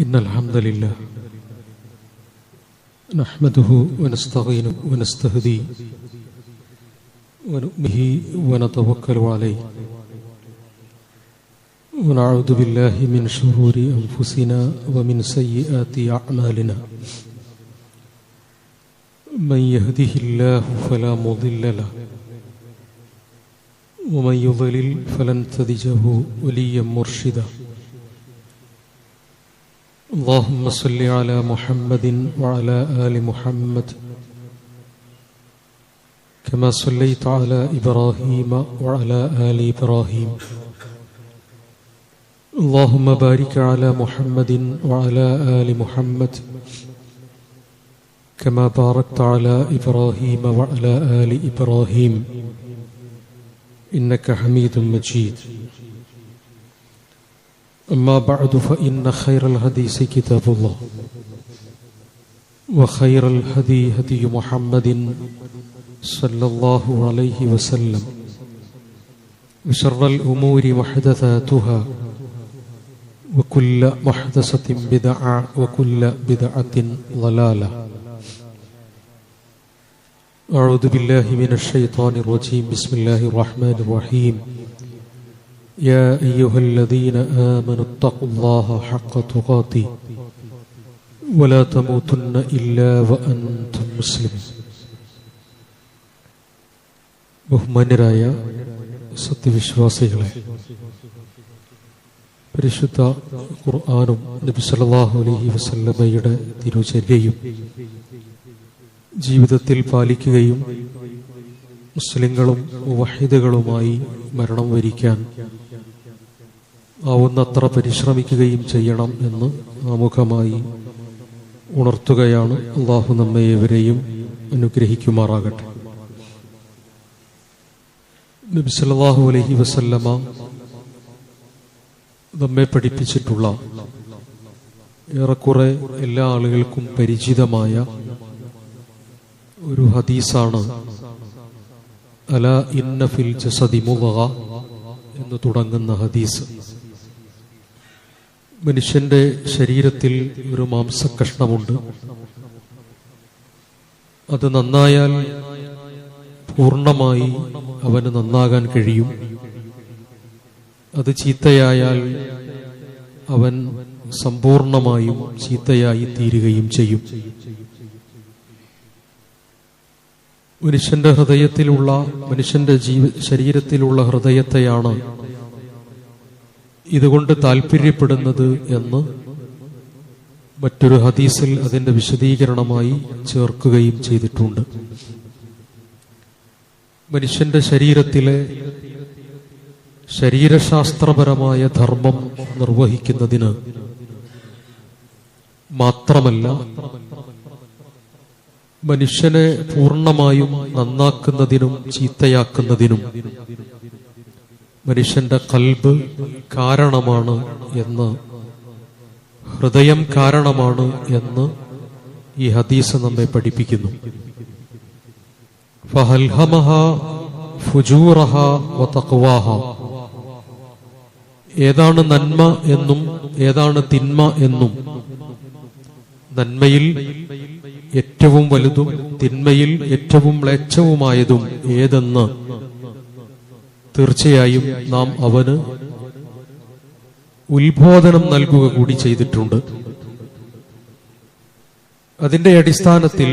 إن الحمد لله نحمده ونستعينه ونستهديه ونؤمن به ونتوكل عليه ونعوذ بالله من شرور أنفسنا ومن سيئات أعمالنا من يهده الله فلا مضل له ومن يضلل فلن تجد له وليا مرشدا اللهم صل على محمد وعلى آل محمد كما صليت على إبراهيم وعلى آل إبراهيم اللهم بارك على محمد وعلى آل محمد كما باركت على إبراهيم وعلى آل إبراهيم إنك حميد مجيد أما بعد فإن خير الحديث كتاب الله وخير الهدي هدي محمد صلى الله عليه وسلم وشر الأمور محدثاتها وكل محدثة بدعة وكل بدعة ضلالة أعوذ بالله من الشيطان الرجيم بسم الله الرحمن الرحيم يا أيها الذين آمنوا اتقوا الله حق تقاته ولا تموتن إلا وأنتم مسلمون ബഹുമാന്യരായ സത്യവിശ്വാസികളെ, പരിശുദ്ധ ഖുർആനും നബി സല്ലല്ലാഹു അലൈഹി വസല്ലമയുടെ തിരുചര്യയും ജീവിതത്തിൽ പാലിക്കുകയും മുസ്ലിങ്ങളും മുവഹിദുകളുമായി മരണം വരിക്കാൻ ആവുന്നത്ര പരിശ്രമിക്കുകയും ചെയ്യണം എന്ന് ആമുഖമായി ഉണർത്തുകയാണ്. അള്ളാഹു നമ്മെ ഏവരെയും അനുഗ്രഹിക്കുമാറാകട്ടെ. നബി സല്ലല്ലാഹു അലൈഹി വസല്ലമ നമ്മെ പഠിപ്പിച്ചിട്ടുള്ള ഏറെക്കുറെ എല്ലാ ആളുകൾക്കും പരിചിതമായ ഒരു ഹദീസാണ് അലാ ഇന്ന ഫിൽ ജസദി മുദ്ഗ എന്ന് തുടങ്ങുന്ന ഹദീസ്. മനുഷ്യന്റെ ശരീരത്തിൽ ഒരു മാംസകഷ്ണമുണ്ട്. അത് നന്നായാൽ പൂർണ്ണമായി അവന് നന്നാകാൻ കഴിയും. അത് ചീത്തയായാൽ അവൻ സമ്പൂർണമായും ചീത്തയായി തീരുകയും ചെയ്യും. മനുഷ്യന്റെ ഹൃദയത്തിലുള്ള മനുഷ്യന്റെ ശരീരത്തിലുള്ള ഹൃദയത്തെയാണ് ഇതുകൊണ്ട് താല്പര്യപ്പെടുന്നത് എന്ന് മറ്റൊരു ഹദീസിൽ അതിന്റെ വിശദീകരണമായി ചേർക്കുകയും ചെയ്തിട്ടുണ്ട്. മനുഷ്യന്റെ ശരീരത്തിലെ ശരീരശാസ്ത്രപരമായ ധർമ്മം നിർവഹിക്കുന്നതിന് മാത്രമല്ല, മനുഷ്യനെ പൂർണ്ണമായും നന്നാക്കുന്നതിനും ചീത്തയാക്കുന്നതിനും മനുഷ്യന്റെ ഖൽബ് കാരണമാണ് എന്ന്, ഹൃദയം കാരണമാണ് എന്ന് ഈ ഹദീസ് നമ്മെ പഠിപ്പിക്കുന്നു. ഫഅൽഹമഹാ ഫുജൂറഹാ വതഖ്വാഹ. ഏതാണ് നന്മ എന്നും ഏതാണ് തിന്മ എന്നും, നന്മയിൽ ഏറ്റവും വലുതും തിന്മയിൽ ഏറ്റവും മ്ലേച്ഛവുമായതും ഏതെന്ന് തീർച്ചയായും നാം അവന് ഉത്ബോധനം നൽകുക കൂടി ചെയ്തിട്ടുണ്ട്. അതിന്റെ അടിസ്ഥാനത്തിൽ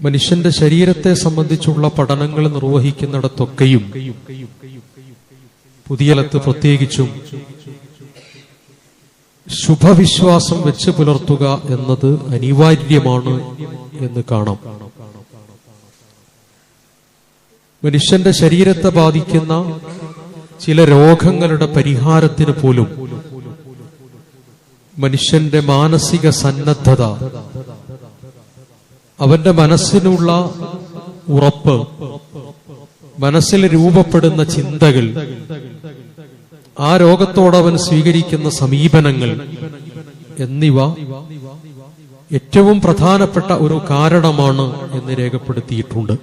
മനുഷ്യന്റെ ശരീരത്തെ സംബന്ധിച്ചുള്ള പഠനങ്ങൾ നിർവഹിക്കുന്നിടത്തൊക്കെയും പുതിയലത്ത് പ്രത്യേകിച്ചും ശുഭവിശ്വാസം വെച്ച് പുലർത്തുക എന്നത് അനിവാര്യമാണ് എന്ന് കാണാം. മനുഷ്യന്റെ ശരീരത്തെ ബാധിക്കുന്ന ചില രോഗങ്ങളുടെ പരിഹാരത്തിന് പോലും മനുഷ്യന്റെ മാനസിക സന്നദ്ധത, അവന്റെ മനസ്സിനുള്ള ഉറപ്പ്, മനസ്സിൽ രൂപപ്പെടുന്ന ചിന്തകൾ, ആ രോഗത്തോടവൻ സ്വീകരിക്കുന്ന സമീപനങ്ങൾ എന്നിവ ഏറ്റവും പ്രധാനപ്പെട്ട ഒരു കാരണമാണ് എന്ന് രേഖപ്പെടുത്തിയിട്ടുണ്ട്.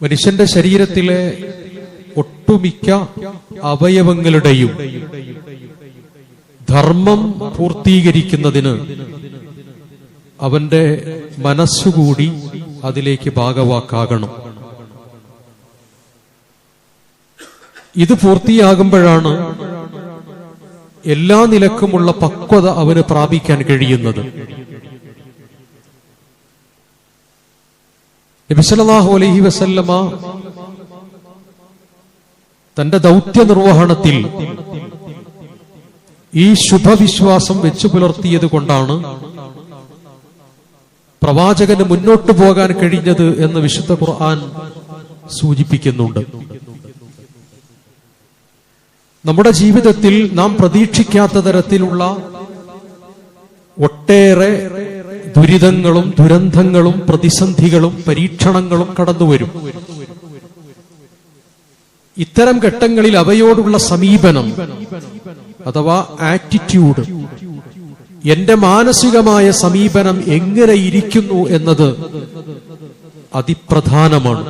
മനുഷ്യന്റെ ശരീരത്തിലെ ഒട്ടുമിക്ക അവയവങ്ങളുടെയും ധർമ്മം പൂർത്തീകരിക്കുന്നതിന് അവന്റെ മനസ്സുകൂടി അതിലേക്ക് ഭാഗവാക്കാകണം. ഇത് പൂർത്തിയാകുമ്പോഴാണ് എല്ലാ നിലക്കുമുള്ള പക്വത അവന് പ്രാപിക്കാൻ കഴിയുന്നത്. നബി സല്ലല്ലാഹു അലൈഹി വസല്ലമ തന്റെ ദൗത്യ നിർവഹണത്തിൽ ഈ ശുഭവിശ്വാസം വെച്ചു പുലർത്തിയത് കൊണ്ടാണ് പ്രവാചകന് മുന്നോട്ടു പോകാൻ കഴിഞ്ഞത് എന്ന് വിശുദ്ധ ഖുർആൻ സൂചിപ്പിക്കുന്നുണ്ട്. നമ്മുടെ ജീവിതത്തിൽ നാം പ്രതീക്ഷിക്കാത്ത തരത്തിലുള്ള ഒട്ടേറെ ദുരിതങ്ങളും ദുരന്തങ്ങളും പ്രതിസന്ധികളും പരീക്ഷണങ്ങളും കടന്നുവരും. ഇത്തരം ഘട്ടങ്ങളിൽ അവയോടുള്ള സമീപനം അഥവാ ആറ്റിറ്റ്യൂഡ്, എന്റെ മാനസികമായ സമീപനം എങ്ങനെ ഇരിക്കുന്നു എന്നത് അതിപ്രധാനമാണ്.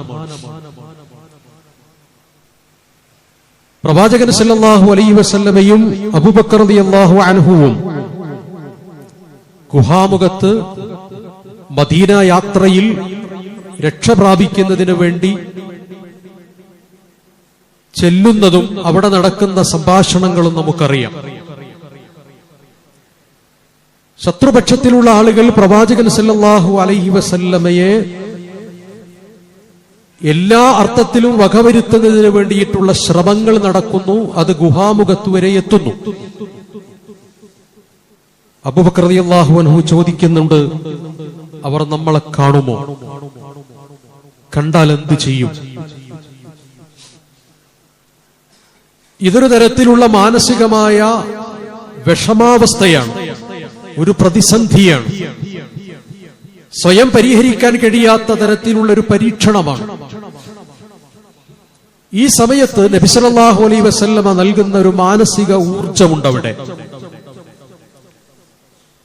പ്രവാചകൻ സല്ലല്ലാഹു അലൈഹി വസല്ലമയും അബൂബക്കർ റളിയല്ലാഹു അൻഹുവും ഗുഹാമുഖത്ത് മദീന യാത്രയിൽ രക്ഷ പ്രാപിക്കുന്നതിന് വേണ്ടി ചെല്ലുന്നതും അവിടെ നടക്കുന്ന സംഭാഷണങ്ങളും നമുക്കറിയാം. ശത്രുപക്ഷത്തിലുള്ള ആളുകൾ പ്രവാചകൻ സല്ലല്ലാഹു അലൈഹി വസല്ലമയെ എല്ലാ അർത്ഥത്തിലും വകവരുത്തുന്നതിന് വേണ്ടിയിട്ടുള്ള ശ്രമങ്ങൾ നടക്കുന്നു. അത് ഗുഹാമുഖത്ത് വരെ എത്തുന്നു. അബൂബക്കർ റളിയല്ലാഹു അൻഹു ചോദിക്കുന്നുണ്ട്, അവർ നമ്മളെ കാണുമോ? കണ്ടാൽ എന്ത് ചെയ്യും? ഇതൊരു തരത്തിലുള്ള മാനസികമായ വിഷമാവസ്ഥയാണ്, ഒരു പ്രതിസന്ധിയാണ്, സ്വയം പരിഹരിക്കാൻ കഴിയാത്ത തരത്തിലുള്ള ഒരു പരീക്ഷണമാണ്. ഈ സമയത്ത് നബി സല്ലല്ലാഹു അലൈഹി വസല്ലമ നൽകുന്ന ഒരു മാനസിക ഊർജ്ജമുണ്ട് അവിടെ.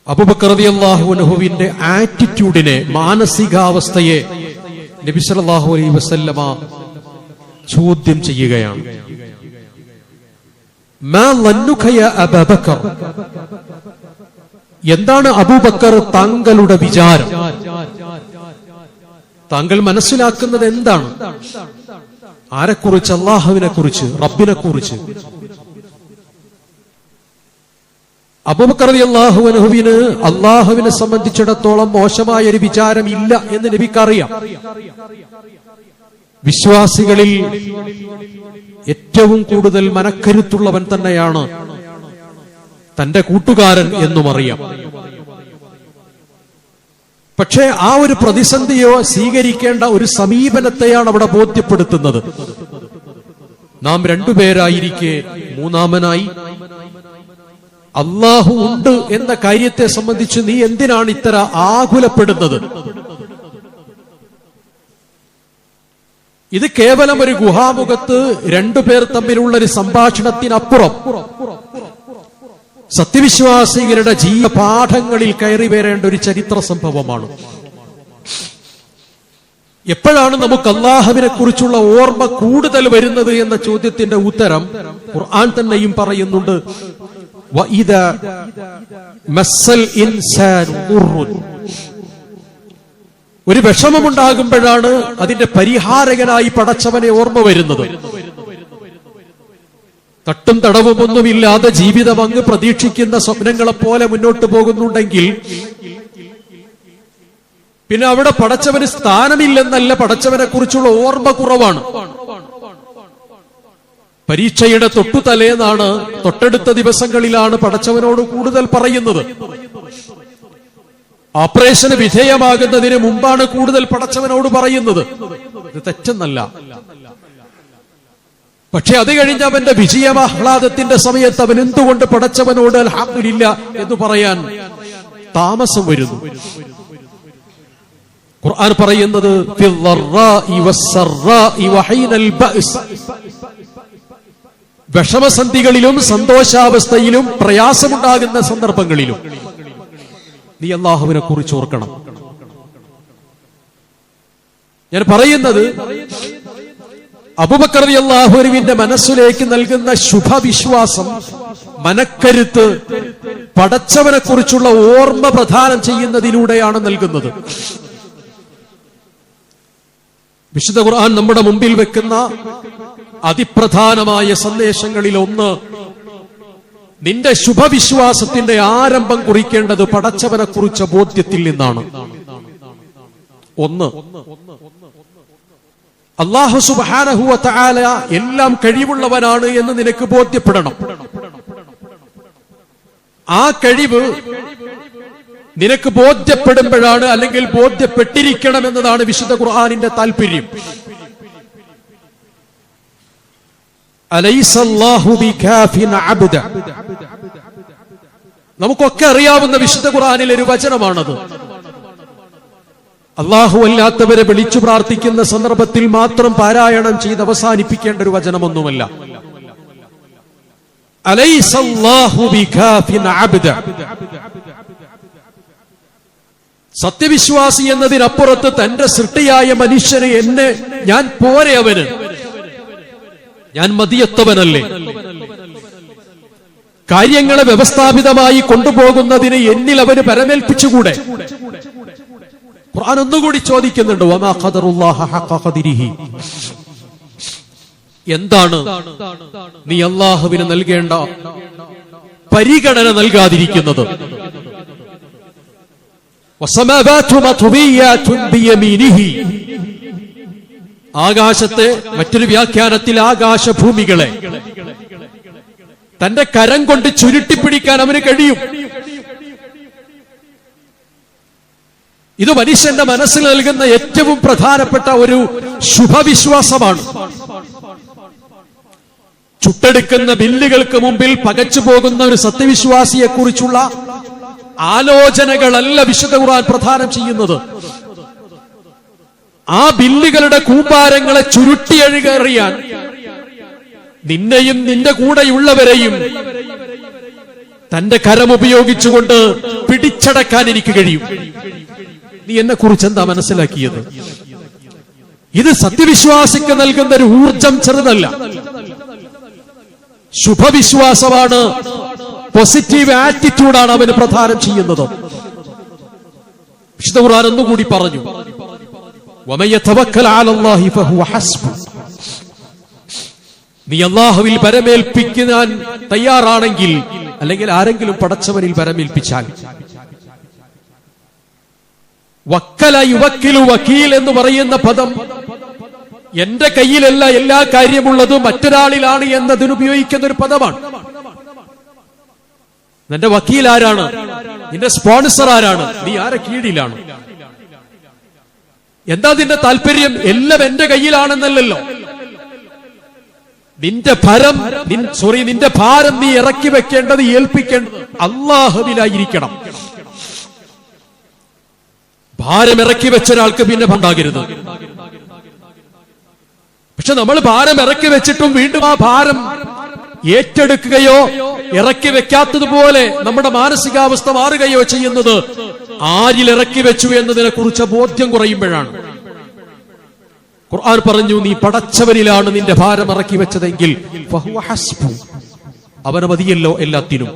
അബൂബക്കർ റളിയല്ലാഹു അൻഹുവിന്റെ ആറ്റിറ്റ്യൂഡിനെ, മാനസികാവസ്ഥയെ നബി സല്ലല്ലാഹു അലൈഹി വസല്ലമ ചോദ്യം ചെയ്യുകയാണ്. മാ ലന്നുക യാ അബൂബക്കർ, എന്താണ് അബൂബക്കർ താങ്കളുടെ വിചാരം? താങ്കൾ മനസ്സിലാക്കുന്നത് എന്താണ്? ആരെക്കുറിച്ച്? അല്ലാഹുവിനെ കുറിച്ച്, റബ്ബിനെ കുറിച്ച്. അബൂബക്കർ റളിയല്ലാഹു അൻഹുവിന് അല്ലാഹുവിനെ സംബന്ധിച്ചിടത്തോളം മോശമായ ഒരു വിചാരം ഇല്ല എന്ന് നബിക്കറിയാം. വിശ്വാസികളിൽ ഏറ്റവും കൂടുതൽ മനക്കരുത്തുള്ളവൻ തന്നെയാണ് തന്റെ കൂട്ടുകാരൻ എന്നും അറിയാം. പക്ഷേ ആ ഒരു പ്രതിസന്ധിയോ സ്വീകരിക്കേണ്ട ഒരു സമീപനത്തെയാണ് അവിടെ ബോധ്യപ്പെടുത്തുന്നത്. നാം രണ്ടുപേരായിരിക്കെ മൂന്നാമനായി അല്ലാഹു ഉണ്ട് എന്ന കാര്യത്തെ സംബന്ധിച്ച് നീ എന്തിനാണ് ഇത്ര ആകുലപ്പെടുന്നത്? ഇത് കേവലം ഒരു ഗുഹാമുഖത്ത് രണ്ടുപേർ തമ്മിലുള്ള ഒരു സംഭാഷണത്തിനപ്പുറം സത്യവിശ്വാസികളുടെ ജീവപാഠങ്ങളിൽ കയറി വരേണ്ട ഒരു ചരിത്ര സംഭവമാണ്. എപ്പോഴാണ് നമുക്ക് അല്ലാഹുവിനെ കുറിച്ചുള്ള ഓർമ്മ കൂടുതൽ വരുന്നത് എന്ന ചോദ്യത്തിന്റെ ഉത്തരം ഖുർആൻ തന്നെയും പറയുന്നുണ്ട്. വഇദാ മസ്സൽ ഇൻസാനു ദുർറുൻ, ഒരു വിഷമമുണ്ടാകുമ്പോഴാണ് അതിന്റെ പരിഹാരകനായി പടച്ചവനെ ഓർമ്മ വരുന്നത്. തട്ടും തടവുമൊന്നുമില്ലാതെ ജീവിതം അങ്ങ് പ്രതീക്ഷിക്കുന്ന സ്വപ്നങ്ങളെ പോലെ മുന്നോട്ട് പോകുന്നുണ്ടെങ്കിൽ പിന്നെ അവിടെ പടച്ചവന് സ്ഥാനമില്ലെന്നല്ല, പടച്ചവനെ കുറിച്ചുള്ള ഓർമ്മ കുറവാണ്. പരീക്ഷയുടെ തൊട്ടുതലേന്നാണ്, തൊട്ടടുത്ത ദിവസങ്ങളിലാണ് പടച്ചവനോട് കൂടുതൽ പറയുന്നത്. ഓപ്പറേഷന് വിധേയമാകുന്നതിന് മുമ്പാണ് കൂടുതൽ പടച്ചവനോട് പറയുന്നത്. ഇത് തെറ്റെന്നല്ല. പക്ഷെ അത് കഴിഞ്ഞ് അവന്റെ വിജയമാഹ്ലാദത്തിന്റെ സമയത്ത് അവൻ എന്തുകൊണ്ട് പടച്ചവനോട് അൽഹംദുലില്ലാ എന്ന് പറയാൻ താമസം വരുന്നു? ഖുർആൻ പറയുന്നത് വിഷമസന്ധികളിലും സന്തോഷാവസ്ഥയിലും പ്രയാസമുണ്ടാകുന്ന സന്ദർഭങ്ങളിലും നീ അല്ലാഹുവിനെ കുറിച്ച് ഓർക്കണം. ഞാൻ പറയുന്നത് അബൂബക്കർ റളിയല്ലാഹു അൻഹുവിന്റെ മനസ്സിലേക്ക് നൽകുന്ന ശുഭവിശ്വാസം, മനക്കരുത്ത് പടച്ചവനെ കുറിച്ചുള്ള ഓർമ്മ പ്രദാനം ചെയ്യുന്നതിലൂടെയാണ് നൽകുന്നത്. വിശുദ്ധ ഖുർആൻ നമ്മുടെ മുമ്പിൽ വെക്കുന്ന അതിപ്രധാനമായ സന്ദേശങ്ങളിൽ ഒന്ന്, നിന്റെ ശുഭവിശ്വാസത്തിന്റെ ആരംഭം കുറിക്കേണ്ടത് പടച്ചവനെ കുറിച്ച ബോധ്യത്തിൽ നിന്നാണ്. ഒന്ന്, അല്ലാഹു സുബ്ഹാനഹു വ തആല എല്ലാം കഴിവുള്ളവനാണ് എന്ന് നിനക്ക് ബോധ്യപ്പെടണം. ആ കഴിവ് നിനക്ക് ബോധ്യപ്പെടുമ്പോഴാണ്, അല്ലെങ്കിൽ ബോധ്യപ്പെട്ടിരിക്കണം എന്നതാണ് വിശുദ്ധ ഖുർആനിന്റെ താല്പര്യം. അലൈസല്ലാഹു ബികാഫിൻ അബ്ദ, നമുക്കൊക്കെ അറിയാവുന്ന വിശുദ്ധ ഖുർആനിലെ ഒരു വചനമാണത്. അല്ലാഹു അല്ലാത്തവരെ വിളിച്ചു പ്രാർത്ഥിക്കുന്ന സന്ദർഭത്തിൽ മാത്രം പാരായണം ചെയ്ത് അവസാനിപ്പിക്കേണ്ട ഒരു വചനമൊന്നുമല്ല. അലൈസല്ലാഹു ബികാഫിൻ അബ്ദ, സത്യവിശ്വാസി എന്നതിനപ്പുറത്ത് തന്റെ സൃഷ്ടിയായ മനുഷ്യനെ, എന്നെ ഞാൻ പോരെ, അവന് ഞാൻ മതിയത്തവനല്ലേ, കാര്യങ്ങളെ വ്യവസ്ഥാപിതമായി കൊണ്ടുപോകുന്നതിന് എന്നിൽ അവന് പരമേൽപ്പിച്ചുകൂടെ? ഖുർആൻ ഒന്നുകൂടി ചോദിക്കുന്നുണ്ട്, വമാ ഖദറുല്ലാഹ ഹഖ ഖദരിഹി, എന്താണ് നീ അല്ലാഹുവിന് നൽകേണ്ട പരിഗണന നൽകാതിരിക്കുന്നത്? വസമാവാതു മത്വിയാതുൻ ബിയമീനിഹി, ആകാശത്തെ, മറ്റൊരു വ്യാഖ്യാനത്തിൽ ആകാശഭൂമികളെ തന്റെ കരം കൊണ്ട് ചുരുട്ടിപ്പിടിക്കാൻ അവന് കഴിയും. ഇത് മനുഷ്യന്റെ മനസ്സിൽ നൽകുന്ന ഏറ്റവും പ്രധാനപ്പെട്ട ഒരു ശുഭവിശ്വാസമാണ്. ചുട്ടെടുക്കുന്ന ബില്ലുകൾക്ക് മുമ്പിൽ പകച്ചു പോകുന്ന ഒരു സത്യവിശ്വാസിയെ കുറിച്ചുള്ള ആലോചനകളല്ല വിശുദ്ധ ഖുർആൻ പ്രദാനം ചെയ്യുന്നത്. ആ ബില്ലുകളുടെ കൂമ്പാരങ്ങളെ ചുരുട്ടിയഴുകറിയാൻ നിന്നെയും നിന്റെ കൂടെയുള്ളവരെയും തന്റെ കരമുപയോഗിച്ചുകൊണ്ട് പിടിച്ചടക്കാൻ എനിക്ക് കഴിയും. നീ എന്നെ കുറിച്ച് എന്താ മനസ്സിലാക്കിയത്? ഇത് സത്യവിശ്വാസിക്ക് നൽകുന്ന ഒരു ഊർജം ചെറുതല്ല, ശുഭവിശ്വാസമാണ്, പോസിറ്റീവ് ആറ്റിറ്റ്യൂഡാണ് അവന് പ്രദാനം ചെയ്യുന്നത്. വിശുദ്ധ ഖുർആൻ ഒന്നുകൂടി പറഞ്ഞു, വമൻ യതവക്കൽ അലല്ലാഹി ഫഹുവ ഹസ്ബു, നീ അല്ലാഹുവിൽ പരമേൽപ്പിക്കാൻ തയ്യാറാണെങ്കിൽ, അല്ലെങ്കിൽ ആരെങ്കിലും പടച്ചവനിൽ പരമേൽപ്പിച്ചാൽ, വക്കല യുവക്കിലു വക്കീൽ എന്ന് പറയുന്ന പദം എന്റെ കയ്യിലല്ല എല്ലാ കാര്യമുള്ളത് മറ്റൊരാളിലാണ് എന്നതിന് ഉപയോഗിക്കുന്ന ഒരു പദമാണ്. നിന്റെ വക്കീൽ ആരാണ്? നിന്റെ സ്പോൺസർ ആരാണ്? നീ ആരെ കീഴിലാണ്? എന്താ നിന്റെ താല്പര്യം? എല്ലാം എന്റെ കയ്യിലാണെന്നല്ലല്ലോ. നിന്റെ ഭാരം നീ ഇറക്കി വെക്കേണ്ടത്, ഏൽപ്പിക്കേണ്ടത് അല്ലാഹുവിലായിരിക്കണം. ഭാരം ഇറക്കി വെച്ച ഒരാൾക്ക് പിന്നെ ഉണ്ടാകരുത്. പക്ഷെ നമ്മൾ ഭാരം ഇറക്കി വെച്ചിട്ടും വീണ്ടും ആ ഭാരം ഏറ്റെടുക്കുകയോ ഇറക്കി വെക്കാത്തതുപോലെ നമ്മുടെ മാനസികാവസ്ഥ മാറുകയോ ചെയ്യുന്നത് ആരിൽ ഇറക്കി വെച്ചു എന്നതിനെ കുറിച്ച് ബോധ്യം കുറയുമ്പോഴാണ്. ഖുർആൻ പറഞ്ഞു, നീ പടച്ചവനിലാണ് നിന്റെ ഭാരം ഇറക്കി വെച്ചതെങ്കിൽ ഫഹുവ ഹസ്ബു, അവന് മതിയല്ലോ എല്ലാത്തിനും.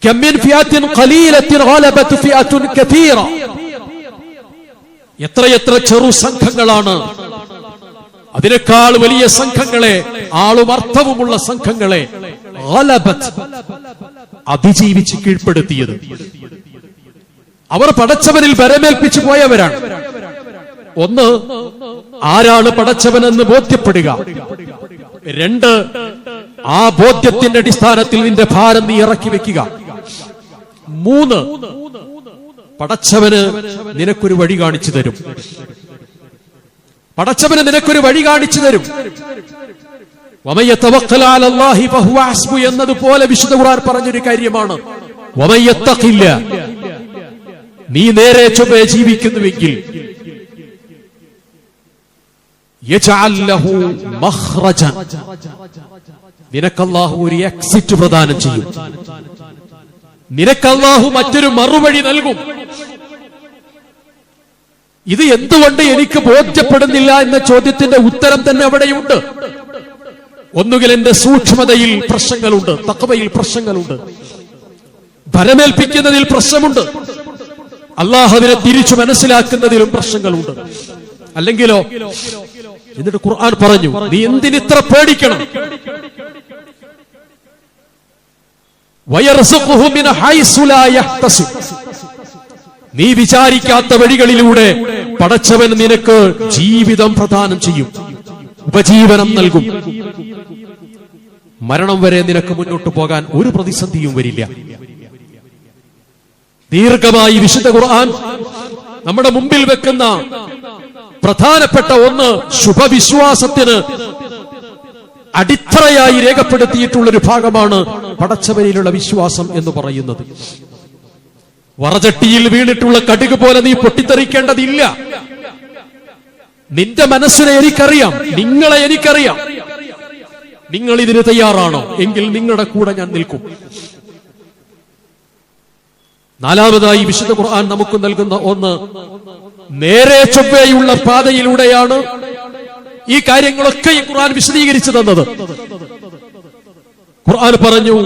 കമ്മിൻ ഫിയാത്തിൻ ഖലീലത്തിൻ ഗലബത് ഫിയത്തുൻ കതീറ, എത്രയെത്ര ചെറു സംഘങ്ങളാണ് അതിനേക്കാൾ വലിയ സംഘങ്ങളെ, ആളും അർത്ഥവുമുള്ള സംഘങ്ങളെ ഗലബത്, അതിജീവിച്ച് കീഴ്പ്പെടുത്തിയത്. അവർ പടച്ചവനിൽ പരമേൽപ്പിച്ചു പോയവരാണ്. ഒന്ന്, ആരാണ് പടച്ചവനെന്ന് ബോധ്യപ്പെടുക. രണ്ട്, ആ ബോധ്യത്തിന്റെ അടിസ്ഥാനത്തിൽ നിന്റെ ഭാരം നീ ഇറക്കി വെക്കുക. മൂന്ന്, പടച്ചവന് നിനക്കൊരു വഴി കാണിച്ചു തരും. പടച്ചവന് നിനക്കൊരു വഴി കാണിച്ചു തരും. വമൻ യതവക്കൽ അലല്ലാഹി ഫഹുവ ഹസ്ബു എന്നതുപോലെ വിശുദ്ധ ഖുർആൻ പറഞ്ഞൊരു കാര്യമാണ്, വമൻ യത്തഖില്ല, നീ നേരെ ചൊവ്വേ ജീവിക്കുന്നുവെങ്കിൽ യജഅൽ ലഹു മഖ്റജൻ, നിനക്ക് അല്ലാഹു ഒരു എക്സിറ്റ് പ്രദാനം ചെയ്യും. നിനക്ക് അല്ലാഹു മറ്റൊരു മറുവഴി നൽകും. ഇത് എന്തുകൊണ്ട് എനിക്ക് ബോധ്യപ്പെടുന്നില്ല എന്ന ചോദ്യത്തിന്റെ ഉത്തരം തന്നെ അവിടെയുണ്ട്. ഒന്നുകിൽ എന്റെ സൂക്ഷ്മതയിൽ പ്രശ്നങ്ങളുണ്ട്, തഖ്വയിൽ പ്രശ്നങ്ങളുണ്ട്, ഭരമേൽപ്പിക്കുന്നതിൽ പ്രശ്നമുണ്ട്, അല്ലാഹുവിനെ തിരിച്ചു മനസ്സിലാക്കുന്നതിലും പ്രശ്നങ്ങളുണ്ട്. അല്ലെങ്കിലോ? എന്നിട്ട് ഖുർആൻ പറഞ്ഞു, നീ എന്തിനിത്ര പേടിക്കണം? വയർസുഖുഹു മിൻ ഹൈസു ലാ യഹ്തസിബ്. നീ വിചാരിക്കാത്ത വഴികളിലൂടെ പടച്ചവൻ നിനക്ക് ജീവിതം പ്രദാനം ചെയ്യും, ഉപജീവനം നൽകും. മരണം വരെ നിനക്ക് മുന്നോട്ട് പോകാൻ ഒരു പ്രതിസന്ധിയും വരില്ല. ദീർഘമായി വിശുദ്ധ ഖുർആൻ നമ്മുടെ മുമ്പിൽ വെക്കുന്ന പ്രധാനപ്പെട്ട ഒന്ന്, ശുഭവിശ്വാസത്തിന് അടിത്തറയായി രേഖപ്പെടുത്തിയിട്ടുള്ള ഒരു ഭാഗമാണ് പടച്ചവനിലുള്ള വിശ്വാസം എന്ന് പറയുന്നത്. വറചട്ടിയിൽ വീണിട്ടുള്ള കടുക് പോലെ നീ പൊട്ടിത്തെറിക്കേണ്ടതില്ല. നിന്റെ മനസ്സിനെ എനിക്കറിയാം, നിങ്ങളെ എനിക്കറിയാം. നിങ്ങൾ ഇതിന് തയ്യാറാണോ? എങ്കിൽ നിങ്ങളുടെ കൂടെ ഞാൻ നിൽക്കും. നാലാമതായി വിശുദ്ധ ഖുർആൻ നമുക്ക് നൽകുന്ന ഒന്ന്, നേരെ ചൊവ്വയുള്ള പാതയിലൂടെയാണ് ഈ കാര്യങ്ങളൊക്കെ ഈ ഖുർആൻ വിശദീകരിച്ചു തന്നത്. ഖുർആൻ പറഞ്ഞു,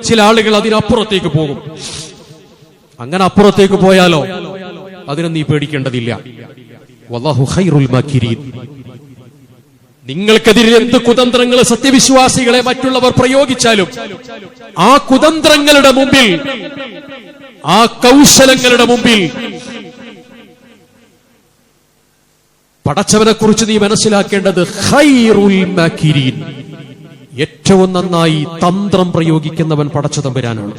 ചില ആളുകൾ അതിനപ്പുറത്തേക്ക് പോകും. അങ്ങനെ അപ്പുറത്തേക്ക് പോയാലോ? അതിനെ നീ പേടിക്കേണ്ടതില്ല. വല്ലാഹു ഖൈറുൽ മാകിരീൻ. നിങ്ങൾക്കെതിരെ എന്ത് കുതന്ത്രങ്ങൾ സത്യവിശ്വാസികളെ മറ്റുള്ളവർ പ്രയോഗിച്ചാലും ആ കുതന്ത്രങ്ങളുടെ മുമ്പിൽ, ആ കൗശലങ്ങളുടെ മുമ്പിൽ പടച്ചവനെ കുറിച്ച് നീ മനസ്സിലാക്കേണ്ടത് ഖൈറുൽ മാകിരീൻ, ഏറ്റവും നന്നായി തന്ത്രം പ്രയോഗിക്കുന്നവൻ പടച്ച തമ്പുരാനാണ്.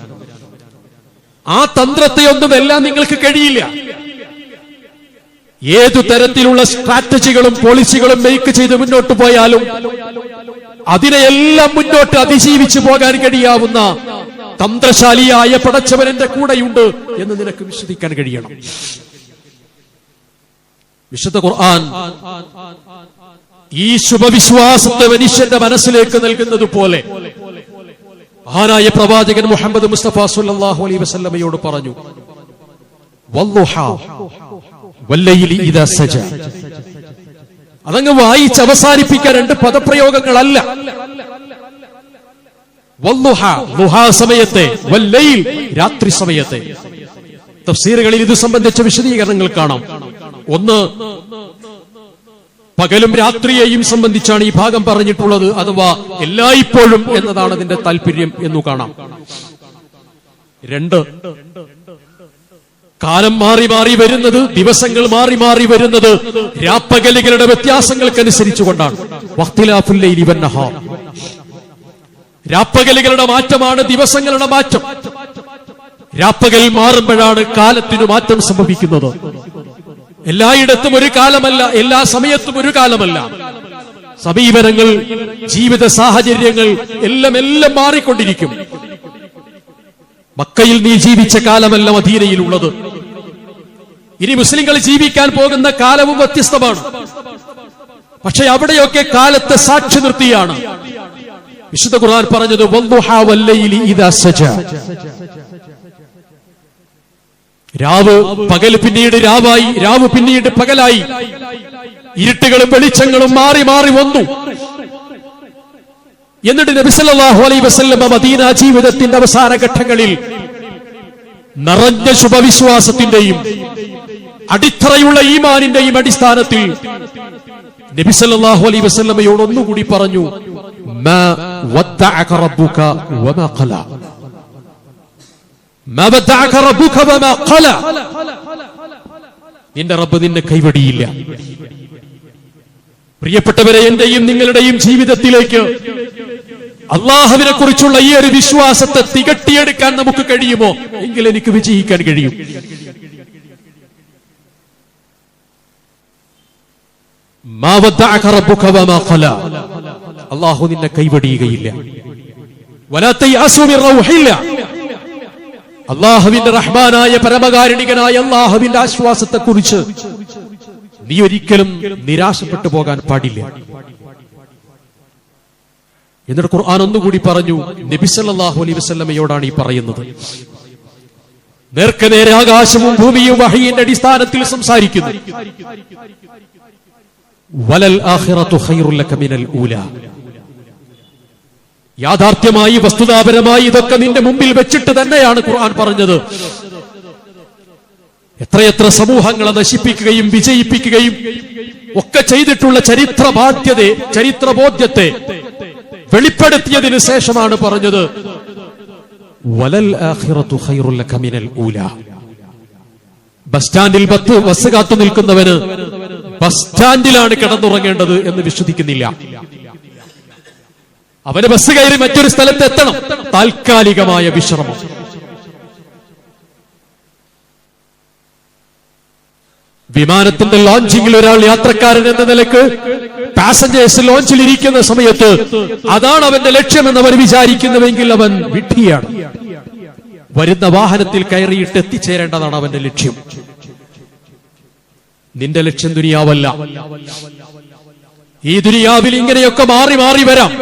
ആ തന്ത്രത്തെ ഒന്നും എല്ലാം നിങ്ങൾക്ക് കഴിയില്ല. ഏതു തരത്തിലുള്ള സ്ട്രാറ്റജികളും പോളിസികളും മേക്ക് ചെയ്ത് മുന്നോട്ട് പോയാലും അതിനെയെല്ലാം മുന്നോട്ട് അതിജീവിച്ചു പോകാൻ കഴിയാവുന്ന തന്ത്രശാലിയായ പടച്ചവൻ എന്റെ കൂടെയുണ്ട് എന്ന് നിനക്ക് വിശ്വസിക്കാൻ കഴിയണം. വിശുദ്ധ ഖുർആൻ ഈ ശുഭവിശ്വാസത്തെ മനുഷ്യന്റെ മനസ്സിലേക്ക് നൽകുന്നത് പോലെ മഹാനായ പ്രവാചകൻ മുഹമ്മദ് മുസ്തഫ സല്ലല്ലാഹു അലൈഹി വസല്ലമയോട് പറഞ്ഞു, വല്ലുഹാ വല്ലൈലി ഇദാ സജ. അതങ്ങ് വായിച്ച് അവസാനിപ്പിക്കാൻ രണ്ട് പദപ്രയോഗങ്ങളല്ല. വല്ലുഹാ, ളുഹാ സമയത്തെ, വല്ലൈൽ രാത്രി സമയത്തെ. തഫ്സീറുകളിൽ ഇത് സംബന്ധിച്ച വിശദീകരണങ്ങൾ കാണാം. ഒന്ന്, പകലും രാത്രിയെയും സംബന്ധിച്ചാണ് ഈ ഭാഗം പറഞ്ഞിട്ടുള്ളത്, അഥവാ എല്ലായ്പ്പോഴും എന്നതാണ് അതിന്റെ താല്പര്യം എന്നു കാണാം. രണ്ട്, കാലം മാറി മാറി വരുന്നത്, ദിവസങ്ങൾ മാറി മാറി വരുന്നത് രാപ്പകലുകളുടെ വ്യത്യാസങ്ങൾക്കനുസരിച്ചുകൊണ്ടാണ്. വഖ്തിലാഫുൽ ലൈലി വന്നഹാർ, രാപ്പകലുകളുടെ മാറ്റമാണ് ദിവസങ്ങളുടെ മാറ്റം. രാപ്പകൽ മാറുമ്പോഴാണ് കാലത്തിനു മാറ്റം സംഭവിക്കുന്നത്. എല്ലായിടത്തും ഒരു കാലമല്ല, എല്ലാ സമയത്തും ഒരു കാലമല്ല. സമീപനങ്ങൾ, ജീവിത സാഹചര്യങ്ങൾ എല്ലാം മാറിക്കൊണ്ടിരിക്കും. മക്കയിൽ നീ ജീവിച്ച കാലമല്ല മദീനയിലുള്ളത്. ഇനി മുസ്ലിങ്ങൾ ജീവിക്കാൻ പോകുന്ന കാലവും വ്യത്യസ്തമാണ്. പക്ഷെ അവിടെയൊക്കെ കാലത്തെ സാക്ഷി നിർത്തിയാണ് വിശുദ്ധ ഖുർആൻ പറഞ്ഞത്, വദ്ദുഹാ വല്ലൈലി ഇദാ സജ. രാവ് പകൽ പിന്നീട് രാവായി, രാവ് പിന്നീട് പകലായി, ഇരുട്ടുകളും വെളിച്ചങ്ങളും മാറി മാറി വന്നു. എന്നിട്ട് നബി സല്ലല്ലാഹു അലൈഹി വസല്ലം മദീന ജീവിതത്തിന്റെ അവസാന ഘട്ടങ്ങളിൽ നിറഞ്ഞ ശുഭവിശ്വാസത്തിന്റെയും അടിത്തറയുള്ള ഈമാനിന്റെയും അടിസ്ഥാനത്തിൽ നബി സല്ലല്ലാഹു അലൈഹി വസല്ലമയോട് ഒന്നുകൂടി പറഞ്ഞു, മാ വദ്ദഅക റബ്ബുക വമാ ഖല. മാ വദ്ദഅക റബ്ബുക വമാ ഖല. നിന്റെ റബ്ബ് നിന്നെ കൈവടിയില്ല. പ്രിയപ്പെട്ടവരെ, എന്റെയും നിങ്ങളുടെയും ജീവിതത്തിലേക്ക് അള്ളാഹുവിനെ കുറിച്ചുള്ള ഈ ഒരു വിശ്വാസത്തെ തികട്ടിയെടുക്കാൻ നമുക്ക് കഴിയുമോ? എങ്കിൽ എനിക്ക് വിജയിക്കാൻ കഴിയും. മാ വദ്ദഅക റബ്ബുക വമാ ഖല. അള്ളാഹു നിന്നെ കൈവടിയുകയില്ല. വലാ തയഅസു മിർ റൗഹില്ല. അള്ളാഹുവിന്റെ റഹ്മാനായ പരമകാരുണികനായ അള്ളാഹുവിന്റെ ആശ്വാസത്തെ കുറിച്ച് നീ ഒരിക്കലും നിരാശപ്പെട്ടു പോകാൻ പാടില്ല. എന്നിട്ട് ഖുർആൻ ഒന്നുകൂടി പറഞ്ഞു, നബി സല്ലല്ലാഹു അലൈഹി വസല്ലമയോടാണ് ഈ പറയുന്നത്. നേർക്കുനേരെ ആകാശവും ഭൂമിയും വഹയിന്റെ അടിസ്ഥാനത്തിൽ സംസാരിക്കുന്നു. വലൽ ആഖിറതു ഖൈറുൽ ലക മിനൽ ഊലാ. യാഥാർത്ഥ്യമായി വസ്തുതാപരമായി ഇതൊക്കെ നിന്റെ മുമ്പിൽ വെച്ചിട്ട് തന്നെയാണ് ഖുർആൻ പറഞ്ഞത്. എത്രയെത്ര സമൂഹങ്ങളെ നശിപ്പിക്കുകയും വിജയിപ്പിക്കുകയും ഒക്കെ ചെയ്തിട്ടുള്ള ചരിത്രബോധ്യത്തെ വെളിപ്പെടുത്തിയതിനു ശേഷമാണ് പറഞ്ഞത് വലൽ ആഖിറതു ഖൈറുൽ ലക മിനൽ ഊലാ. ബസ് സ്റ്റാൻഡിൽ ബസ് കാത്തു നിൽക്കുന്നവന് ബസ് സ്റ്റാൻഡിലാണ് കിടന്നുറങ്ങേണ്ടത് എന്ന് വിശ്വസിക്കുന്നില്ല. അവന് ബസ് കയറി മറ്റൊരു സ്ഥലത്ത് എത്തണം, താൽക്കാലികമായ വിശ്രമം. വിമാനത്തിന്റെ ലോഞ്ചിങ്ങിൽ ഒരാൾ യാത്രക്കാരൻ എന്ന നിലക്ക് പാസഞ്ചേഴ്സ് ലോഞ്ചിൽ ഇരിക്കുന്ന സമയത്ത് അതാണ് അവന്റെ ലക്ഷ്യമെന്ന് അവർ വിചാരിക്കുന്നുവെങ്കിൽ അവൻ വിഡ്ഢിയാണ്. വരുന്ന വാഹനത്തിൽ കയറിയിട്ട് എത്തിച്ചേരേണ്ടതാണ് അവന്റെ ലക്ഷ്യം. നിന്റെ ലക്ഷ്യം ദുനിയാവല്ല. ഈ ദുനിയാവിൽ ഇങ്ങനെയൊക്കെ മാറി മാറി വരാം,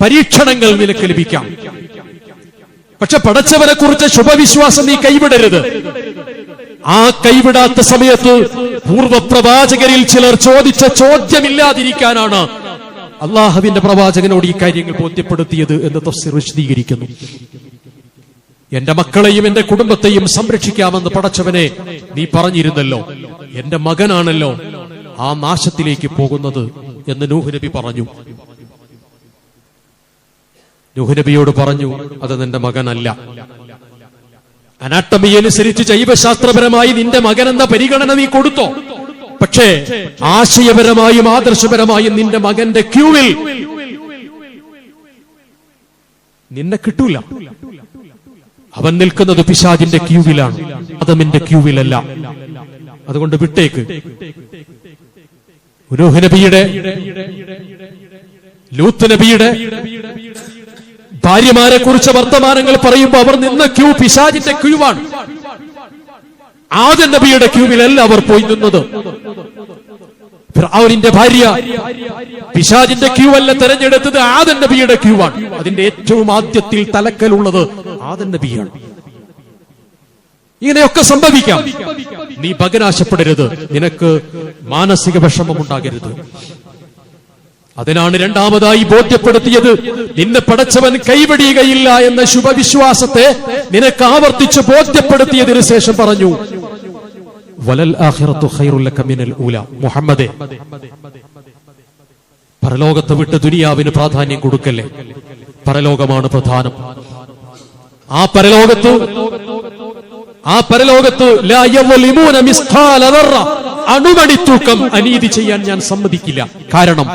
പരീക്ഷണങ്ങൾ നിനക്ക് ലഭിക്കാം. പക്ഷെ പടച്ചവനെ കുറിച്ച് ശുഭവിശ്വാസം നീ കൈവിടരുത്. ആ കൈവിടാത്ത സമയത്ത് പൂർവപ്രവാചകരിൽ ചിലർ ചോദിച്ച ചോദ്യമില്ലാതിരിക്കാനാണ് അള്ളാഹുവിന്റെ പ്രവാചകനോട് ഈ കാര്യങ്ങൾ ബോധ്യപ്പെടുത്തിയത് എന്ന് തഫ്സീർ വിശദീകരിക്കുന്നു. എന്റെ മക്കളെയും എന്റെ കുടുംബത്തെയും സംരക്ഷിക്കാമെന്ന് പടച്ചവനെ നീ പറഞ്ഞിരുന്നല്ലോ, എന്റെ മകനാണല്ലോ ആ നാശത്തിലേക്ക് പോകുന്നത് എന്ന് നൂഹ് നബി പറഞ്ഞു. നൂഹ് നബിയോട് പറഞ്ഞു, അത് നിന്റെ മകനല്ല. അനാട്ടമി അനുസരിച്ച് ജൈവശാസ്ത്രപരമായി നിന്റെ മകൻ എന്ന പരിഗണന നീ കൊടുത്തോ, പക്ഷേ ആശയപരമായും ആദർശപരമായും നിന്റെ മകന്റെ ക്യൂവിൽ നിന്നെ കിട്ടൂല. അവൻ നിൽക്കുന്നത് പിശാചിന്റെ ക്യൂവിലാണ്, ആദമിന്റെ ക്യൂവിലല്ല. അതുകൊണ്ട് വിട്ടേക്ക്. നൂഹ് നബിയുടെ, ലൂത്ത് നബിയുടെ ഭാര്യമാരെ കുറിച്ച് വർത്തമാനങ്ങൾ പറയുമ്പോൾ അവർ നിന്ന ക്യൂ പിശാചിന്റെ ക്യൂവാണ്. ആദം നബിയുടെ ക്യൂവിലല്ല അവർ പോയി നിന്നത്. ഫിർഔനിന്റെ ഭാര്യ പിശാചിന്റെ ക്യൂവല്ല തെരഞ്ഞെടുത്തത്, ആദം നബിയുടെ ക്യൂവാണ്. അതിന്റെ ഏറ്റവും ആദ്യത്തിൽ തലക്കലുള്ളത് ആദം നബിയാണ്. ഇങ്ങനെയൊക്കെ സംഭവിക്കാം. നീ ഭഗ്നാശപ്പെടരുത്, നിനക്ക് മാനസിക വിഷമം ഉണ്ടാകരുത്. അതിനാണ് രണ്ടാമതായി ബോധ്യപ്പെടുത്തിയത്, നിന്നെ പടച്ചവൻ കൈവടിയുകയില്ല എന്ന ശുഭവിശ്വാസത്തെ നിനക്ക് ആവർത്തിച്ച് ബോധ്യപ്പെടുത്തിയതിനു ശേഷം പറഞ്ഞു വലൽ ആഖിറതു ഖൈറുൽ ലക മിനൽ ഊലാ. മുഹമ്മദേ, പരലോകത്തെ വിട്ട് ദുനിയാവിന് പ്രാധാന്യം കൊടുക്കല്ലേ. പരലോകമാണ് പ്രധാനം. ആ പരലോകത്ത് ലാ യവലിമൂന മിസ്ഖാല ദർറ, അണുമണിത്തൂക്കം അനീതി ചെയ്യാൻ ഞാൻ സമ്മതിക്കില്ല. കാരണം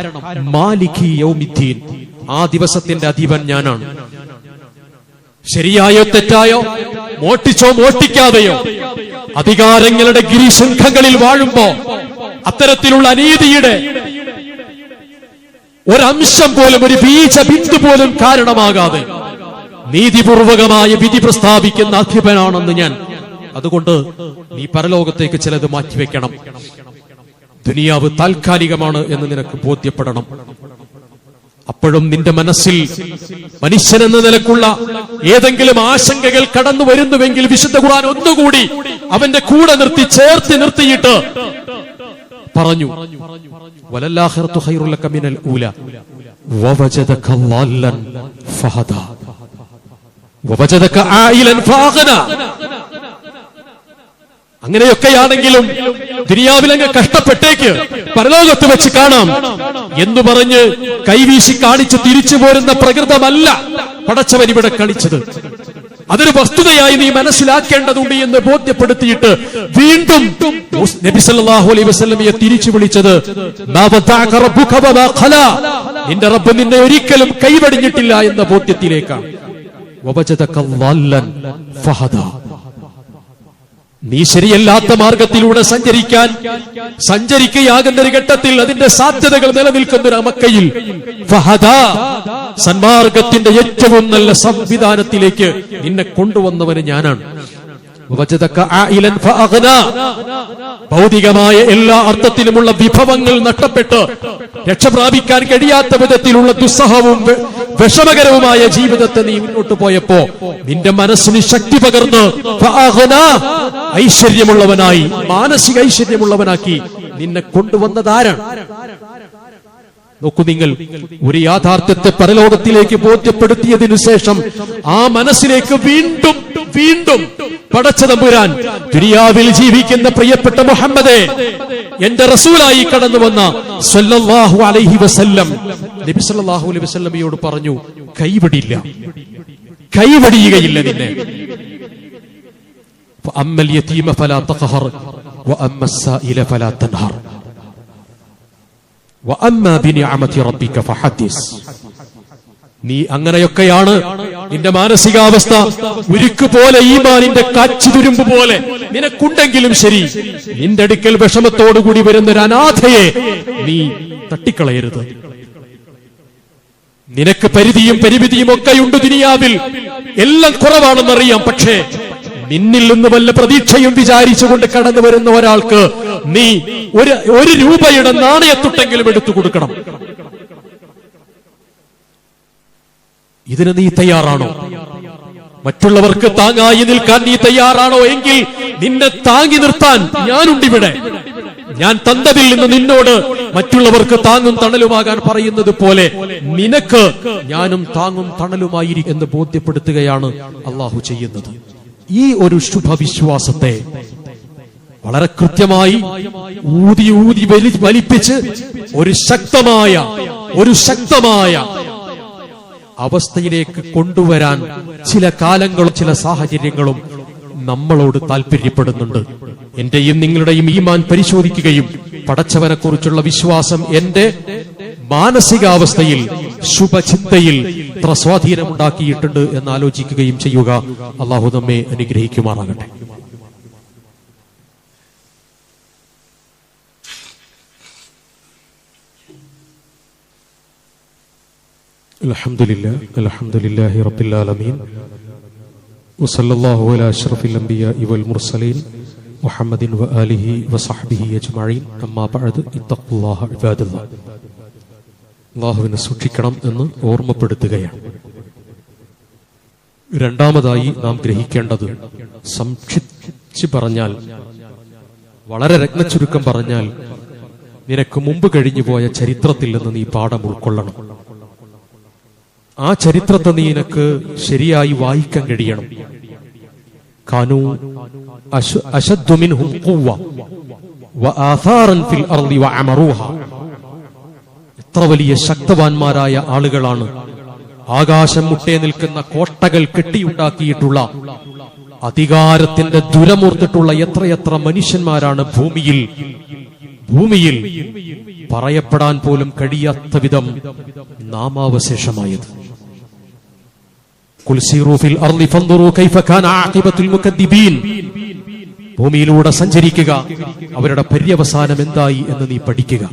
മാലികി യൗമിദ്ദീൻ, ആ ദിവസത്തിന്റെ അധിപൻ ഞാനാണ്. ശരിയായോ തെറ്റായോ, മോട്ടിച്ചോ മോട്ടിക്കാതെയോ അധികാരങ്ങളുടെ ഗിരിശൃംഖങ്ങളിൽ വാഴുമ്പോ അത്തരത്തിലുള്ള അനീതിയുടെ ഒരംശം പോലും, ഒരു ബീജബിന്ദു പോലും കാരണമാകാതെ നീതിപൂർവകമായ വിധി പ്രസ്താവിക്കുന്ന അധിപനാണെന്ന് ഞാൻ. അതുകൊണ്ട് നീ പരലോകത്തേക്ക് ചിലത് മാറ്റിവെക്കണം. ദുനിയാവ് താൽക്കാലികമാണ് എന്ന് നിനക്ക് ബോധ്യപ്പെടണം. അപ്പോഴും നിന്റെ മനസ്സിൽ മനുഷ്യനെന്ന നിലക്കുള്ള ഏതെങ്കിലും ആശങ്കകൾ കടന്നു വരുന്നുവെങ്കിൽ വിശുദ്ധ ഖുർആൻ ഒന്നുകൂടി അവന്റെ കൂടെ നിർത്തി, ചേർത്ത് നിർത്തിയിട്ട് പറഞ്ഞു വലല്ലാഖിറതു ഖൈറുൽ ലക മിനൽ ഊലാ വവജദക ളല്ലൻ ഫഹദാ വവജദക ആയിലൻ ഫഅഗ്നാ. അങ്ങനെയൊക്കെയാണെങ്കിലും ദുനിയാവിലങ്ങ് കഷ്ടപ്പെട്ടേക്ക്, പരലോകത്ത് വെച്ച് കാണാം എന്ന് പറഞ്ഞ് കൈവീശി കാണിച്ച് തിരിച്ചു പോരുന്ന പ്രകൃതമല്ല പടച്ചവൻ ഇവിടെ കളിച്ചത്. അതൊരു വസ്തുതയായി നീ മനസ്സിലാക്കേണ്ടതുണ്ട് എന്ന് ബോധ്യപ്പെടുത്തിയിട്ട് വീണ്ടും നബി സല്ലല്ലാഹു അലൈഹി വസല്ലമയെ തിരിച്ചു വിളിച്ചത് നിന്റെ റബ്ബ് നിന്നെ ഒരിക്കലും കൈവടിഞ്ഞിട്ടില്ല എന്ന ബോധ്യത്തിലേക്കാണ്. നീ ശരിയല്ലാത്ത മാർഗത്തിലൂടെ സഞ്ചരിക്കുകയാകുന്ന ഒരു ഘട്ടത്തിൽ അതിന്റെ സാധ്യതകൾ നിലനിൽക്കുന്ന ഒരു മക്കയിൽ സന്മാർഗത്തിന്റെ ഏറ്റവും നല്ല സംവിധാനത്തിലേക്ക് നിന്നെ കൊണ്ടുവന്നവന് ഞാനാണ്. ഭൗതികമായ എല്ലാ അർത്ഥത്തിലുമുള്ള വിഭവങ്ങൾ നഷ്ടപ്പെട്ട് രക്ഷപ്രാപിക്കാൻ കഴിയാത്ത വിധത്തിലുള്ള ദുസ്സഹവും വിഷമകരവുമായ ജീവിതത്തെ നീ മുന്നോട്ട് പോയപ്പോ നിന്റെ മനസ്സിന് ശക്തി പകർന്ന് ഐശ്വര്യമുള്ളവനായി, മാനസിക ഐശ്വര്യമുള്ളവനാക്കി നിന്നെ കൊണ്ടുവന്നതാരാണ്? നോക്കൂ, നിങ്ങൾ ഒരു യാഥാർത്ഥ്യത്തെ പരലോകത്തിലേക്ക് ബോധ്യപ്പെടുത്തിയതിനു ശേഷം ആ മനസ്സിലേക്ക് വീണ്ടും വീണ്ടും പടച്ചതമ്പുരാൻ ദുനിയാവിൽ ജീവിക്കുന്ന പ്രിയപ്പെട്ട മുഹമ്മദേ, എന്റെ റസൂലായി കടന്നു വന്ന സല്ലല്ലാഹു അലൈഹി വസല്ലം, നബി സല്ലല്ലാഹു അലൈഹി വസല്ലമയോട് പറഞ്ഞു, കൈവടിയുകയില്ല നിന്നെ. ഫഅമ്മൽ യതീമ ഫലാ തഖഹർ വഅമ്മ സ്സായില ഫലാ തൻഹർ വഅമ്മാ ബിനിഅമതി റബ്ബിക ഫഹദ്ദിസ്. നീ അങ്ങനെയൊക്കെയാണ് നിന്റെ മാനസികാവസ്ഥ. ഉരുക്ക് പോലെ, ഈമാനിന്റെ കാച്ചുതുരുമ്പ് പോലെ നിനക്കുണ്ടെങ്കിലും ശരി, നിന്റെ അടുക്കൽ വിഷമത്തോടുകൂടി വരുന്ന ഒരു അനാഥയെ നീ തട്ടിക്കളയരുത്. നിനക്ക് പരിധിയും പരിമിതിയും ഒക്കെയുണ്ട് ദുനിയാവിൽ, എല്ലാം കുറവാണെന്നറിയാം. പക്ഷേ നിന്നിൽ നിന്ന് വല്ല പ്രതീക്ഷയും വിചാരിച്ചുകൊണ്ട് കടന്നു വരുന്ന ഒരാൾക്ക് നീ ഒരു രൂപയുടെ നാണയത്തുട്ടെങ്കിലും എടുത്തു കൊടുക്കണം. ഇതിന് നീ തയ്യാറാണോ? മറ്റുള്ളവർക്ക് താങ്ങായി നിൽക്കാൻ നീ തയ്യാറാണോ? എങ്കിൽ നിന്നെ താങ്ങി നിർത്താൻ ഞാനുണ്ടിവിടെ. ഞാൻ തന്നതിൽ നിന്ന് നിന്നോട് മറ്റുള്ളവർക്ക് താങ്ങും തണലുമാകാൻ പറയുന്നത് പോലെ നിനക്ക് ഞാനും താങ്ങും തണലുമായിരിക്കും എന്ന് ബോധ്യപ്പെടുത്തുകയാണ് അള്ളാഹു ചെയ്യുന്നത്. ഈ ഒരു ശുഭവിശ്വാസത്തെ വളരെ കൃത്യമായി ഊതി ഊതി വലിപ്പിച്ച് ഒരു ശക്തമായ അവസ്ഥയിലേക്ക് കൊണ്ടുവരാൻ ചില കാലങ്ങളും ചില സാഹചര്യങ്ങളും നമ്മളോട് താല്പര്യപ്പെടുന്നുണ്ട്. എന്റെയും നിങ്ങളുടെയും ഈമാൻ പരിശോധിക്കുകയും പടച്ചവനെ കുറിച്ചുള്ള വിശ്വാസം എന്റെ മാനസികാവസ്ഥയിൽ, ശുഭചിന്തയിൽ എത്ര സ്വാധീനമുണ്ടാക്കിയിട്ടുണ്ട് എന്ന് ആലോചിക്കുകയും ചെയ്യുക. അള്ളാഹു നമ്മെ അനുഗ്രഹിക്കുമാറാകട്ടെ. അൽഹംദുലില്ലാഹി റബ്ബിൽ ആലമീൻ വസല്ലല്ലാഹു അലാ അഷ്റഫിൽ അംബിയാഇ വൽ മുർസലീൻ മുഹമ്മദിൻ വആലിഹി വസഹ്ബിഹി അജ്മഈൻ. അമ്മാ ബഅദ്, ഇത്തഖുല്ലാഹ ഇബാദല്ലാഹ്. അല്ലാഹുവിനെ സൂക്ഷിക്കണം എന്ന് ഓർമ്മപ്പെടുത്തുകയാണ്. രണ്ടാമതായി നാം ഗ്രഹിക്കേണ്ടത്, സംക്ഷിപ്തിച്ച് പറഞ്ഞാൽ, വളരെ രത്നച്ചുരുക്കം പറഞ്ഞാൽ, നിനക്ക് മുമ്പ് കഴിഞ്ഞുപോയ ചരിത്രത്തിൽ നിന്ന് നീ പാഠം ഉൾക്കൊള്ളണം. ആ ചരിത്രത്തെ നിനക്ക് ശരിയായി വായിക്കാൻ കഴിയണം. കാനൂ അശദ്ദു മിൻഹും ഖുവ്വ വആഥാറൻ ഫിൽ അർളി വഅമറൂഹ. എത്ര വലിയ ശക്തവാന്മാരായ ആളുകളാണ്. ആകാശം മുട്ടേ നിൽക്കുന്ന കോട്ടകൾ കെട്ടിയുണ്ടാക്കിയിട്ടുള്ള, അധികാരത്തിന്റെ ദുരമൂർത്തിട്ടുള്ള എത്രയെത്ര മനുഷ്യന്മാരാണ് ഭൂമിയിൽ പറയപ്പെടാൻ പോലും കഴിയാത്ത വിധം നാമാവശേഷമായത്. ഖുൽ സീറൂ ഫിൽ അർളി ഫൻദുറൂ കൈഫ കാന ആഖിബത്തുൽ മുകദ്ദിബീൻ. ഭൂമിയിലൂടെ സഞ്ചരിക്കുക, അവരുടെ പര്യവസാനം എന്തായി എന്ന് നീ പഠിക്കുക.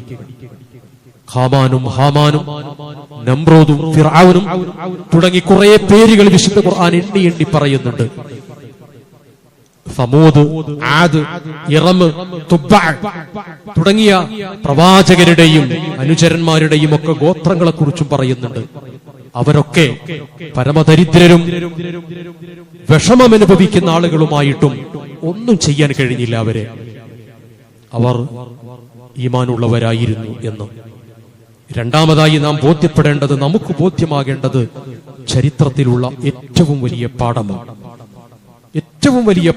ഹാമാനും നമ്രൂദും ഫിർഔനും തുടങ്ങി കുറെ പേരുകൾ വിശുദ്ധ ഖുർആൻ എണ്ണി പറയുന്നുണ്ട്. സമൂദ്, ആദ്, ഇറം, തുബ്ബ തുടങ്ങിയ പ്രവാചകരുടെയും അനുചരന്മാരുടെയും ഒക്കെ ഗോത്രങ്ങളെ കുറിച്ചും പറയുന്നുണ്ട്. അവരൊക്കെ പരമദരിദ്രരും വിഷമമനുഭവിക്കുന്ന ആളുകളുമായിട്ടും ഒന്നും ചെയ്യാൻ കഴിഞ്ഞില്ല. അവർ ഈമാനുള്ളവരായിരുന്നു എന്ന്. രണ്ടാമതായി നാം ബോധ്യപ്പെടേണ്ടത്, നമുക്ക് ബോധ്യമാകേണ്ടത് ചരിത്രത്തിലുള്ള ഏറ്റവും വലിയ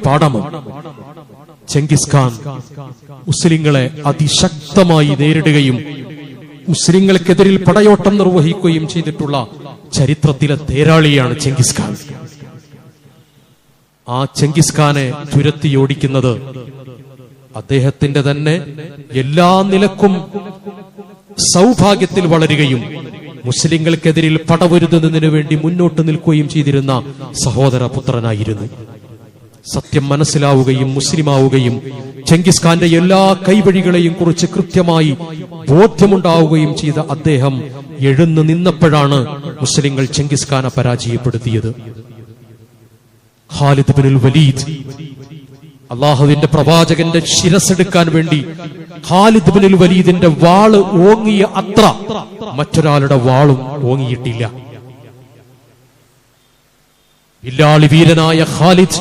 പാഠമാണ്. ചെങ്കിസ് ഖാൻ മുസ്ലിങ്ങളെ അതിശക്തമായി നേരിടുകയും മുസ്ലിങ്ങൾക്കെതിരിൽ പടയോട്ടം നിർവഹിക്കുകയും ചെയ്തിട്ടുള്ള ചരിത്രത്തിലെ തേരാളിയാണ് ചെങ്കിസ് ഖാൻ. ആ ചെങ്കിസ് ഖാനെ തുരത്തിയോടിക്കുന്നത് അദ്ദേഹത്തിന്റെ തന്നെ എല്ലാ നിലക്കും സൗഭാഗ്യത്തിൽ വളരുകയും മുസ്ലിങ്ങൾക്കെതിരിൽ പടവരുതുന്നതിനു വേണ്ടി മുന്നോട്ട് നിൽക്കുകയും ചെയ്തിരുന്ന സഹോദര പുത്രനായിരുന്നു. സത്യം മനസ്സിലാവുകയും മുസ്ലിമാവുകയും ചെങ്കിസ് ഖാന്റെ എല്ലാ കൈവഴികളെയും കുറിച്ച് കൃത്യമായി ബോധ്യമുണ്ടാവുകയും ചെയ്ത അദ്ദേഹം എഴുന്നു നിന്നപ്പോഴാണ് മുസ്ലിങ്ങൾ ചെങ്കിസ് ഖാനെ പരാജയപ്പെടുത്തിയത്. ഖാലിദ് ഇബ്നുൽ വലീദ്, അള്ളാഹുവിന്റെ പ്രവാചകന്റെ ശിരസ്സെടുക്കാൻ വേണ്ടി ഖാലിദ് ഇബ്നുൽ വലീദിന്റെ വാള് ഓങ്ങിയ അത്ര മറ്റൊരാളുടെ വാളും ഓങ്ങിയിട്ടില്ല. വില്ലാളി വീരനായ ഖാലിദ്,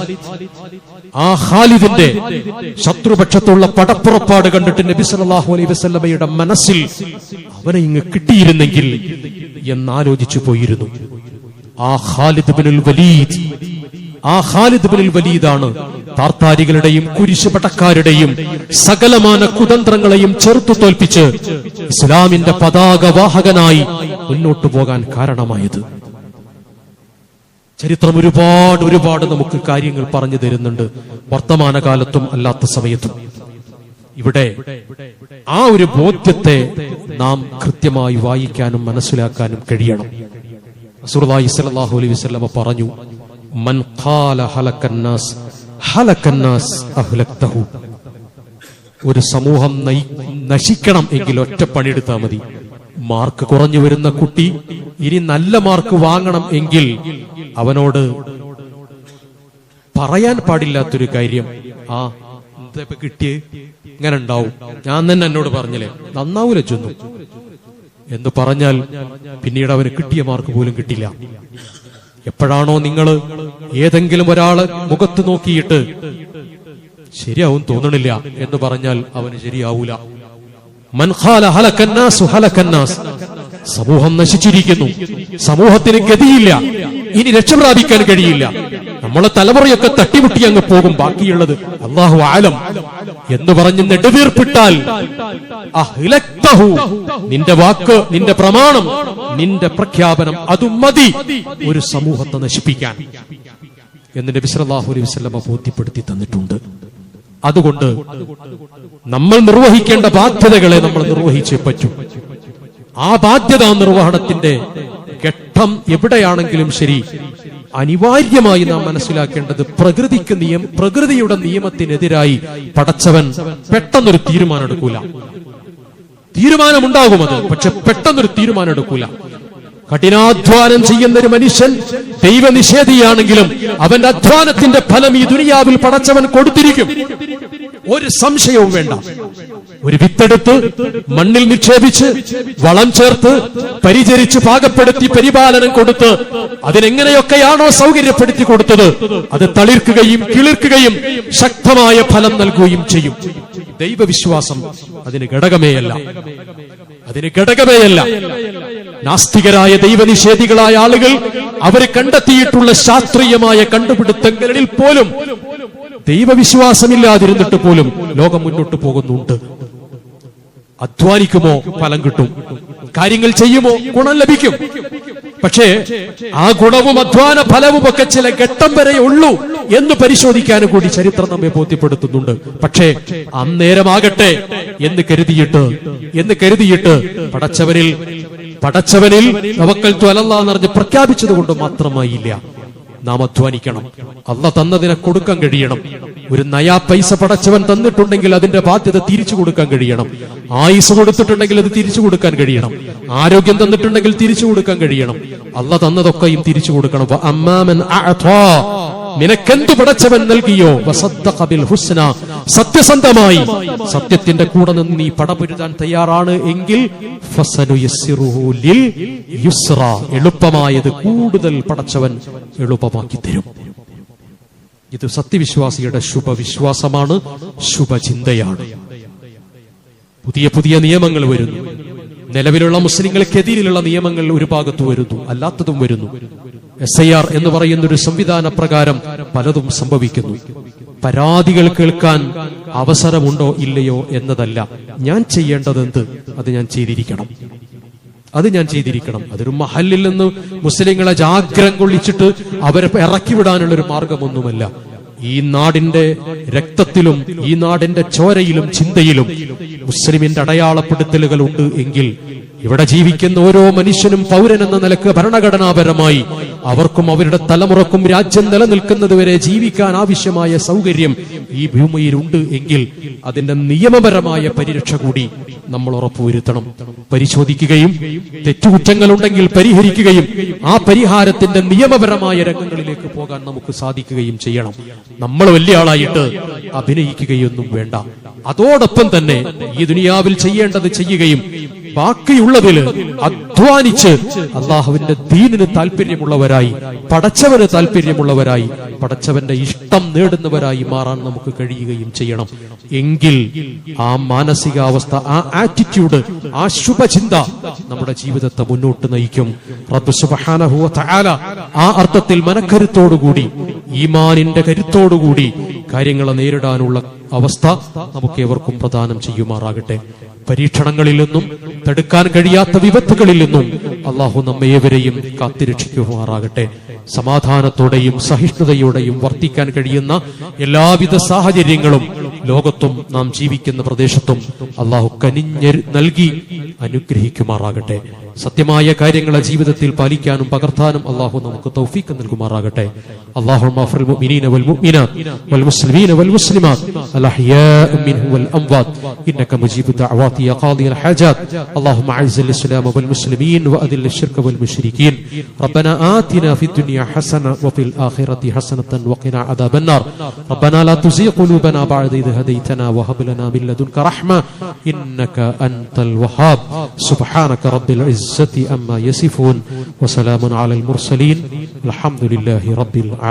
ആ ഖാലിദിന്റെ ശത്രുപക്ഷത്തുള്ള പടപ്പുറപ്പാട് കണ്ടിട്ട് നബി സല്ലല്ലാഹു അലൈഹി വസല്ലമയുടെ മനസ്സിൽ അവനെ ഇങ്ങ് കിട്ടിയിരുന്നെങ്കിൽ എന്നാലോചിച്ചു പോയിരുന്നു. ആ ഖാലിദ് ഇബ്നുൽ വലീദ്, ആ ഖാലിദ് ഇബ്നുൽ വലീദാണ് താർത്താരികളുടെയും കുരിശുപടക്കാരുടെയും സകലമാന കുതന്ത്രങ്ങളെയും ചെറുത്തു തോൽപ്പിച്ച് ഇസ്ലാമിന്റെ പതാകവാഹകനായി മുന്നോട്ടു പോകാൻ കാരണമായത്. ചരിത്രം ഒരുപാട് നമുക്ക് കാര്യങ്ങൾ പറഞ്ഞു തരുന്നുണ്ട്, വർത്തമാനകാലത്തും അല്ലാത്ത സമയത്തും. ഇവിടെ ആ ഒരു ബോധ്യത്തെ നാം കൃത്യമായി വായിക്കാനും മനസ്സിലാക്കാനും കഴിയണം. റസൂലുള്ളാഹി സ്വല്ലല്ലാഹു അലൈഹി വസല്ലം പറഞ്ഞു, മൻ ഖാല ഹലക്കന്നാസ് ഹലക്കന്നാസ് അഹ്ലക്തഹു. ഒരു സമൂഹം നശിക്കണം എങ്കിൽ ഒറ്റ പണിയെടുത്താൽ മതി. മാർക്ക് കുറഞ്ഞു വരുന്ന കുട്ടി ഇനി നല്ല മാർക്ക് വാങ്ങണം എങ്കിൽ അവനോട് പറയാൻ പാടില്ലാത്തൊരു കാര്യം, ആ എന്താ കിട്ടിയേ, ഇങ്ങനെ ഉണ്ടാവും, ഞാൻ തന്നെ എന്നോട് പറഞ്ഞില്ലേ നന്നാവൂല ചെന്നു എന്ന് പറഞ്ഞാൽ പിന്നീട് അവന് കിട്ടിയ മാർക്ക് പോലും കിട്ടില്ല. എപ്പോഴാണോ നിങ്ങൾ ഏതെങ്കിലും ഒരാള് മുഖത്ത് നോക്കിയിട്ട് ശരിയാവും തോന്നണില്ല എന്ന് പറഞ്ഞാൽ അവന് ശരിയാവൂല. മൻ ഖാല ഹലക്കന്നാസു ഹലക്കന്നാസ്, സമൂഹം നശിച്ചിരിക്കുന്നു, സമൂഹത്തിന് ഗതിയില്ല, ഇനി രക്ഷപ്രാപിക്കാൻ കഴിയില്ല, നമ്മളെ തലമുറയൊക്കെ തട്ടിമുട്ടി അങ്ങ് പോകും, ബാക്കിയുള്ളത് അല്ലാഹു ആലം എന്ന് പറഞ്ഞ് നെടുവീർപ്പിട്ടാൽ അഹ്ലക്തഹു, നിന്റെ വാക്ക്, നിന്റെ പ്രമാണം, നിന്റെ പ്രഖ്യാപനം അതും മതി ഒരു സമൂഹത്തെ നശിപ്പിക്കാൻ എന്ന് നബി സല്ലല്ലാഹു അലൈഹി വസല്ലം ബോധ്യപ്പെടുത്തി തന്നിട്ടുണ്ട്. അതുകൊണ്ട് നമ്മൾ നിർവഹിക്കേണ്ട ബാധ്യതകളെ നമ്മൾ നിർവഹിച്ചേ പറ്റൂ. ആ ബാധ്യതാ നിർവഹണത്തിന്റെ ഘട്ടം എവിടെയാണെങ്കിലും ശരി, അനിവാര്യമായി നാം മനസ്സിലാക്കേണ്ടത് പ്രകൃതിയുടെ നിയമത്തിനെതിരായി പടച്ചവൻ പെട്ടെന്നൊരു തീരുമാനം എടുക്കൂല. തീരുമാനമുണ്ടാകും അത്, പക്ഷെ പെട്ടെന്നൊരു തീരുമാനം എടുക്കൂല. കഠിനാധ്വാനം ചെയ്യുന്ന ഒരു മനുഷ്യൻ ദൈവനിഷേധിയാണെങ്കിലും അവന്റെ അധ്വാനത്തിന്റെ ഫലം ഈ ദുനിയാവിൽ പടച്ചവൻ കൊടുത്തിരിക്കും, ഒരു സംശയവും വേണ്ട. ഒരു വിത്തെടുത്ത് മണ്ണിൽ നിക്ഷേപിച്ച് വളം ചേർത്ത് പരിചരിച്ച് പാകപ്പെടുത്തി പരിപാലനം കൊടുത്ത് അതിനെങ്ങനെയൊക്കെയാണോ സൗകര്യപ്പെടുത്തി കൊടുത്തത് അത് തളിർക്കുകയും കിളിർക്കുകയും ശക്തമായ ഫലം നൽകുകയും ചെയ്യും. ദൈവവിശ്വാസം അതിന് ഘടകമേയല്ല, അതിന് ഘടകമേയല്ല. നാസ്തികരായ ദൈവനിഷേധികളായ ആളുകൾ അവര് കണ്ടെത്തിയിട്ടുള്ള ശാസ്ത്രീയമായ കണ്ടുപിടുത്തങ്ങളിൽ പോലും ദൈവവിശ്വാസമില്ലാതിരുന്നിട്ട് പോലും ലോകം മുന്നോട്ട് പോകുന്നുണ്ട്. അധ്വാനിക്കുമോ ഫലം കിട്ടും, കാര്യങ്ങൾ ചെയ്യുമോ ഗുണം ലഭിക്കും. പക്ഷേ ആ ഗുണവും അധ്വാന ഫലവും ഒക്കെ ചില ഘട്ടം വരെ ഉള്ളൂ എന്ന് പരിശോധിക്കാനും കൂടി ചരിത്രം നമ്മെ ബോധ്യപ്പെടുത്തുന്നുണ്ട്. പക്ഷേ അന്നേരമാകട്ടെ എന്ന് കരുതിയിട്ട് പടച്ചവനിൽ തവക്കൽതു അലല്ലാഹ് എന്ന് പറഞ്ഞ് പ്രഖ്യാപിച്ചത് കൊണ്ട് മാത്രമായില്ല. നാം അധ്വാനിക്കണം, അല്ലാഹ് തന്നതിനെ കൊടുക്കാൻ കഴിയണം. ഒരു നയാ പൈസ പടച്ചവൻ തന്നിട്ടുണ്ടെങ്കിൽ അതിന്റെ ബാധ്യത തിരിച്ചു കൊടുക്കാൻ കഴിയണം. ആയുസ് കൊടുത്തിട്ടുണ്ടെങ്കിൽ അത് തിരിച്ചു കൊടുക്കാൻ കഴിയണം. ആരോഗ്യം തന്നിട്ടുണ്ടെങ്കിൽ തിരിച്ചു കൊടുക്കാൻ കഴിയണം. അല്ലാഹ് തന്നതൊക്കെയും തിരിച്ചു കൊടുക്കണം. അമ്മാമൻ അഅതാ, നിനക്കെന്തു പടച്ചവൻ നൽകിയോ വസദ്ദഖ ബിൽ ഹുസ്ന, സത്യസന്ധമായി സത്യത്തിന്റെ കൂടെ നിന്ന് നീ പടപൊരുതാൻ തയ്യാറാണ് എങ്കിൽ ഫസനുയസ്സിറുഹു ലിൽ യുസ്ര, എളുപ്പമായത് കൂടുതൽ പടച്ചവൻ എളുപ്പമാക്കി തരും. ഇത് സത്യവിശ്വാസിയുടെ ശുഭവിശ്വാസമാണ്, ശുഭചിന്തയാണ്. പുതിയ നിയമങ്ങൾ വരുന്നു. നിലവിലുള്ള മുസ്ലിങ്ങൾക്കെതിരെയുള്ള നിയമങ്ങൾ ഒരു ഭാഗത്ത് വരുന്നു, അല്ലാത്തതും വരുന്നു. SIR എന്ന് പറയുന്ന ഒരു സംവിധാന പ്രകാരം പലതും സംഭവിക്കുന്നു. പരാതികൾ കേൾക്കാൻ അവസരമുണ്ടോ ഇല്ലയോ എന്നതല്ല, ഞാൻ ചെയ്യേണ്ടതെന്ത് അത് ഞാൻ ചെയ്തിരിക്കണം. അതൊരു മഹലിൽ നിന്ന് മുസ്ലിങ്ങളെ ജാഗ്രത കൊള്ളിച്ചിട്ട് അവരെ ഇറക്കിവിടാനുള്ള ഒരു മാർഗമൊന്നുമല്ല. ഈ നാടിന്റെ രക്തത്തിലും ഈ നാടിന്റെ ചോരയിലും ചിന്തയിലും മുസ്ലിമിന്റെ അടയാളപ്പെടുത്തലുകൾ ഉണ്ട് എങ്കിൽ ഇവിടെ ജീവിക്കുന്ന ഓരോ മനുഷ്യനും പൗരൻ എന്ന നിലക്ക് ഭരണഘടനാപരമായി അവർക്കും അവരുടെ തലമുറക്കും രാജ്യം നിലനിൽക്കുന്നതുവരെ ജീവിക്കാൻ ആവശ്യമായ സൗകര്യം ഈ ഭൂമിയിലുണ്ട് എങ്കിൽ അതിന്റെ നിയമപരമായ പരിരക്ഷ കൂടി നമ്മൾ ഉറപ്പുവരുത്തണം. പരിശോധിക്കുകയും തെറ്റുകുറ്റങ്ങളുണ്ടെങ്കിൽ പരിഹരിക്കുകയും ആ പരിഹാരത്തിന്റെ നിയമപരമായ രംഗങ്ങളിലേക്ക് പോകാൻ നമുക്ക് സാധിക്കുകയും ചെയ്യണം. നമ്മൾ വലിയ ആളായിട്ട് അഭിനയിക്കുകയൊന്നും വേണ്ട. അതോടൊപ്പം തന്നെ ഈ ദുനിയാവിൽ ചെയ്യേണ്ടത് ചെയ്യുകയും ബാക്കിയുള്ളതിൽ അധ്വാനിച്ച് അള്ളാഹുവിന്റെ ദീനിന് താല്പര്യമുള്ളവരായി, പടച്ചവന് താല്പര്യമുള്ളവരായി, പടച്ചവന്റെ ഇഷ്ടം നേടുന്നവരായി മാറാൻ നമുക്ക് കഴിയുകയും ചെയ്യണം. എങ്കിൽ ആ മാനസികാവസ്ഥ, ആ ആറ്റിറ്റ്യൂഡ്, ആ ശുഭചിന്ത നമ്മുടെ ജീവിതത്തെ മുന്നോട്ട് നയിക്കും. റബ്ബ് സുബ്ഹാനഹു വ തആല ആ അർത്ഥത്തിൽ മനക്കരുത്തോടുകൂടി, ഈമാനിന്റെ കരുത്തോടുകൂടി കാര്യങ്ങളെ നേരിടാനുള്ള അവസ്ഥ നമുക്ക് ഏവർക്കും പ്രദാനം ചെയ്യുമാറാകട്ടെ. പരീക്ഷണങ്ങളിൽ നിന്നും തടുക്കാൻ കഴിയാത്ത വിപത്തുകളിൽ നിന്നും അള്ളാഹു നമ്മേവരെയും കാത്തിരക്ഷിക്കുമാറാകട്ടെ. സമാധാനത്തോടെയും സഹിഷ്ണുതയോടെയും വർത്തിക്കാൻ കഴിയുന്ന എല്ലാവിധ സാഹചര്യങ്ങളും ലോകത്തും നാം ജീവിക്കുന്ന പ്രദേശത്തും അള്ളാഹു കനിഞ്ഞ് നൽകി അനുഗ്രഹിക്കുമാറാകട്ടെ. സത്യമായ കാര്യങ്ങളെ ജീവിതത്തിൽ പാലിക്കാനും പകർത്താനും അള്ളാഹു നമുക്ക് തൗഫീഖ് നൽകുമാറാകട്ടെ. اللهم اغفر للمؤمنين والمؤمنات والمسلمين والمسلمات الأحياء منهم والأموات إنك مجيب الدعوات يا قاضي الحاجات. اللهم أعز الإسلام والمسلمين وأذل الشرك والمشركين. ربنا آتنا في الدنيا حسنة وفي الآخرة حسنة وقنا عذاب النار. ربنا لا تزغ قلوبنا بعد إذ هديتنا وهب لنا من لدنك رحمة إنك أنت الوهاب. سبحانك رب العزة عما يصفون وسلام على المرسلين الحمد لله رب العالمين.